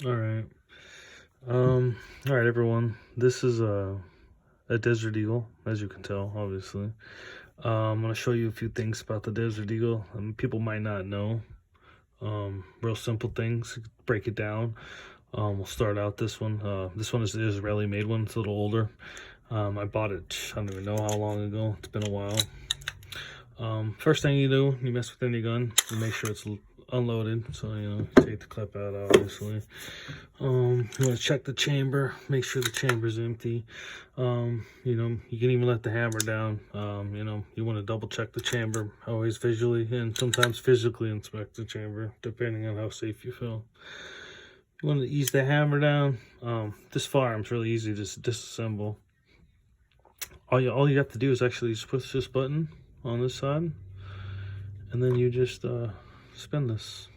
All right. All right, everyone. This is a Desert Eagle, as you can tell, obviously. I'm going to show you a few things about the Desert Eagle. People might not know. Real simple things. Break it down. We'll start out this one. This one is the Israeli-made one. It's a little older. I bought it, I don't even know how long ago. It's been a while. First thing you do, you mess with any gun, you make sure it's unloaded. So, take the clip out, obviously. You want to check the chamber, make sure the chamber's empty. You can even let the hammer down. You want to double check the chamber, always visually and sometimes physically inspect the chamber, depending on how safe you feel. You want to ease the hammer down. This firearm's really easy to disassemble. All you have to do is actually just push this button on this side, and then you just spin this.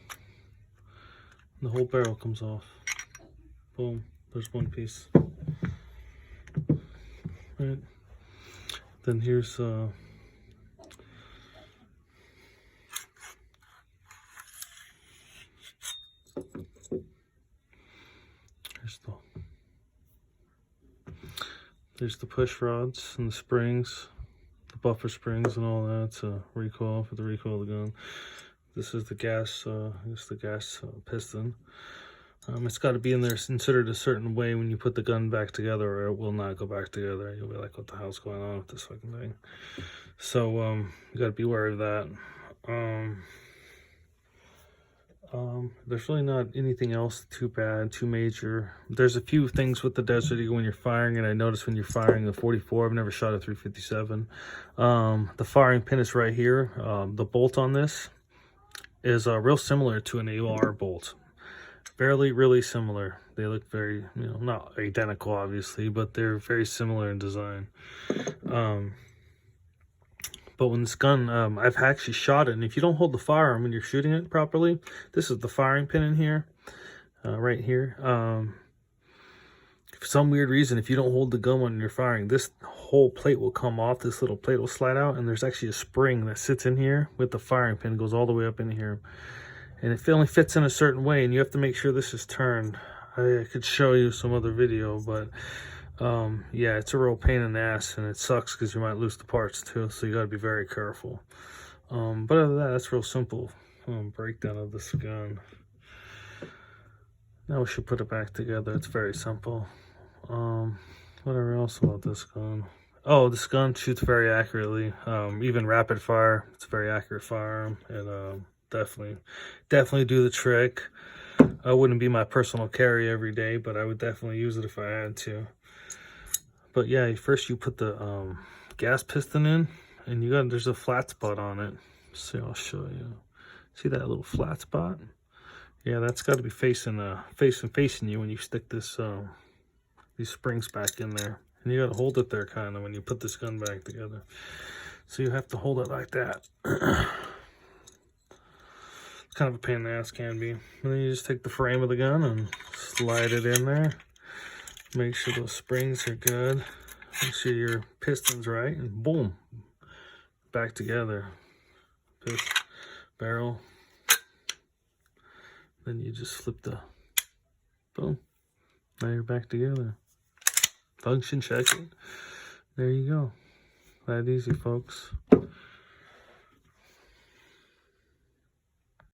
The whole barrel comes off. Boom, there's one piece. Right. Then here's there's the push rods and the springs, the buffer springs and all that to recoil, for the recoil of the gun. This is the gas, piston. It's got to be in there considered a certain way when you put the gun back together, or it will not go back together. You'll be like, what the hell's going on with this fucking thing? So you got to be aware of that. There's really not anything else too bad, too major. There's a few things with the Desert Eagle when you're firing, and I noticed when you're firing the 44, I've never shot a 357. The firing pin is right here. The bolt on this is real similar to an AR bolt. Really similar. They look very, not identical obviously, but they're very similar in design. But when this gun, I've actually shot it, and if you don't hold the firearm when you're shooting it properly, this is the firing pin in here, right here. For some weird reason, if you don't hold the gun when you're firing, this whole plate will come off. This little plate will slide out, and there's actually a spring that sits in here with the firing pin. It goes all the way up in here, and it only fits in a certain way, and you have to make sure this is turned. I could show you some other video, but yeah, it's a real pain in the ass, and it sucks because you might lose the parts too, so you got to be very careful. But other than that, that's real simple breakdown of this gun. Now we should put it back together. It's very simple. Whatever else about this gun? Oh, this gun shoots very accurately. Even rapid fire, it's a very accurate firearm, and definitely do the trick. I wouldn't be my personal carry every day, but I would definitely use it if I had to. But yeah, first you put the gas piston in, and there's a flat spot on it. So I'll show you. See that little flat spot? Yeah, that's got to be facing you when you stick this these springs back in there, and you got to hold it there kind of when you put this gun back together. So you have to hold it like that. It's kind of a pain in the ass, can be. And then you just take the frame of the gun and slide it in there. Make sure those springs are good. Make sure your piston's right, and boom, back together. Barrel. Then you just flip the, boom. Now you're back together. Function check it. There you go. That easy, folks.